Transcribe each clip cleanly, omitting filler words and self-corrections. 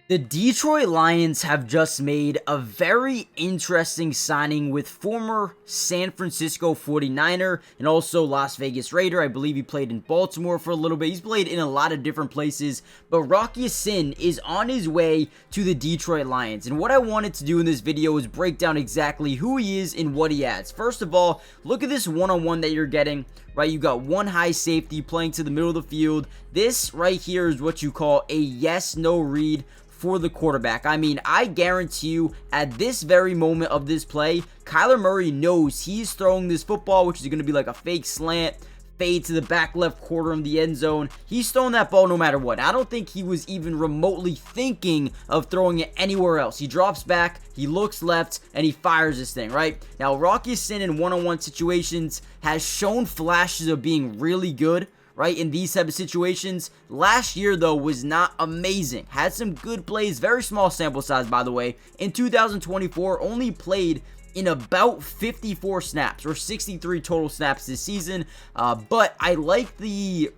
The Detroit Lions have just made a very interesting signing with former San Francisco 49er and also Las Vegas Raider. I believe he played in Baltimore for a little bit. He's played in a lot of different places, but Rock Ya-Sin is on his way to the Detroit Lions. And what I wanted to do in this video is break down exactly who he is and what he adds. First of all, look at this one-on-one that you're getting, right? You got one high safety playing to the middle of the field. This right here is what you call a yes-no read for the quarterback. I mean, I guarantee you at this very moment of this play, Kyler Murray knows he's throwing this football, which is going to be like a fake slant, fade to the back left corner of the end zone. He's throwing that ball no matter what. I don't think he was even remotely thinking of throwing it anywhere else. He drops back, he looks left, and he fires this thing, right? Now, Rock Ya-Sin in one-on-one situations has shown flashes of being really good, right, in these type of situations. Last year, though, was not amazing. Had some good plays, very small sample size, by the way. In 2024, only played in about 54 snaps, or 63 total snaps this season. But I like the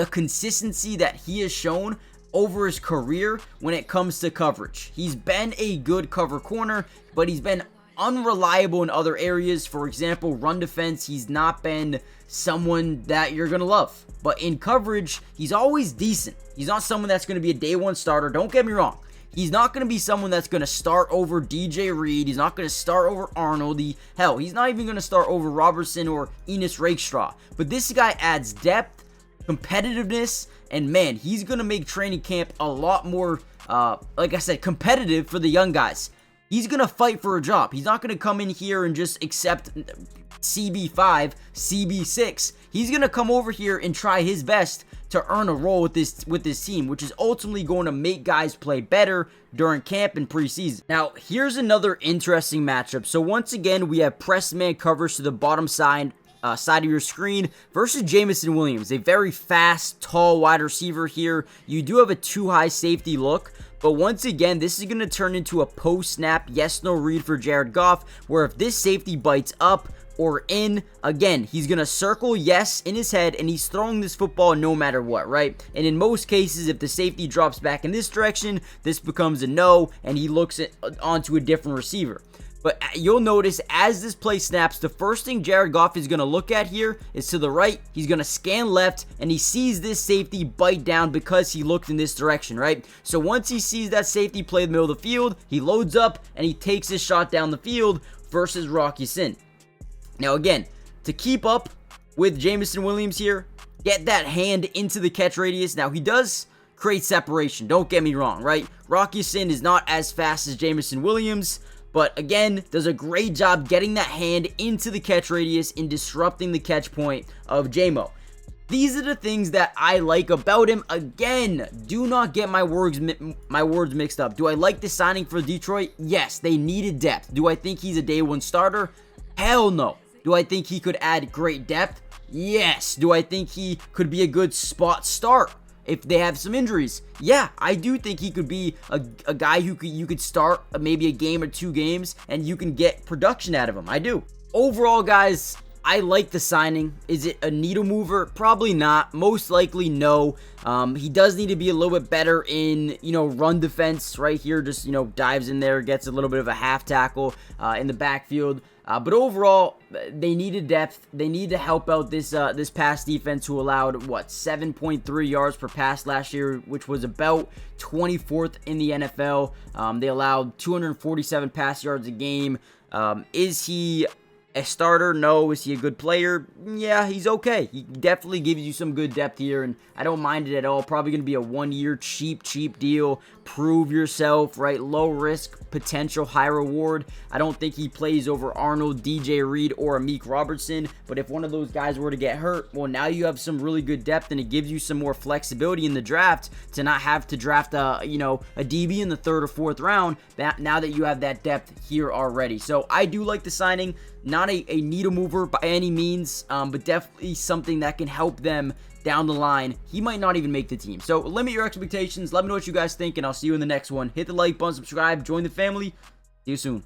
consistency that he has shown over his career when it comes to coverage. He's been a good cover corner, but he's been unreliable in other areas. For example, run defense, he's not been someone that you're gonna love, but in coverage, he's always decent. He's not someone that's gonna be a day one starter. Don't get me wrong. He's not going to be someone that's going to start over DJ Reed. He's not going to start over Arnold. Hell, he's not even going to start over Robertson or Enos Rakestraw. But this guy adds depth, competitiveness, and man, he's going to make training camp a lot more, like I said, competitive for the young guys. He's going to fight for a job. He's not going to come in here and just accept CB5, CB6. He's going to come over here and try his best to earn a role with this team, which is ultimately going to make guys play better during camp and preseason. Now, here's another interesting matchup. So once again, we have press man coverage to the bottom side of your screen versus Jameson Williams, a very fast, tall wide receiver here. You do have a too high safety look, but once again, this is going to turn into a post-snap yes-no read for Jared Goff, where if this safety bites up or in, again, he's going to circle yes in his head, and he's throwing this football no matter what, right? And in most cases, if the safety drops back in this direction, this becomes a no, and he looks onto a different receiver. But you'll notice as this play snaps, the first thing Jared Goff is going to look at here is to the right. He's going to scan left, and he sees this safety bite down because he looked in this direction, right? So once he sees that safety play in the middle of the field, he loads up, and he takes his shot down the field versus Rock Ya-Sin. Now again, to keep up with Jameson Williams here, get that hand into the catch radius. Now he does create separation, don't get me wrong, right? Rock Ya-Sin is not as fast as Jameson Williams, but again, does a great job getting that hand into the catch radius and disrupting the catch point of JMO. These are the things that I like about him. Again, do not get my words mixed up. Do I like the signing for Detroit? Yes, they needed depth. Do I think he's a day one starter? Hell no. Do I think he could add great depth? Yes. Do I think he could be a good spot start if they have some injuries? Yeah, I do think he could be a guy who you could start maybe a game or two games and you can get production out of him. I do. Overall, guys, I like the signing. Is it a needle mover? Probably not. Most likely no. He does need to be a little bit better in, run defense right here. Just, dives in there, gets a little bit of a half tackle in the backfield. But overall, they needed depth. They need to help out this pass defense who allowed, 7.3 yards per pass last year, which was about 24th in the NFL. They allowed 247 pass yards a game. Is he a starter? No. Is he a good player? Yeah, he's okay. He definitely gives you some good depth here, and I don't mind it at all. Probably going to be a one-year cheap deal. Prove yourself, right? Low risk, potential high reward. I don't think he plays over Arnold, DJ Reed, or Amik Robertson, but if one of those guys were to get hurt, well, now you have some really good depth, and it gives you some more flexibility in the draft to not have to draft a DB in the 3rd or 4th round, now that you have that depth here already. So I do like the signing. Not a needle mover by any means, but definitely something that can help them down the line. He might not even make the team. So limit your expectations. Let me know what you guys think, and I'll see you in the next one. Hit the like button, subscribe, join the family. See you soon.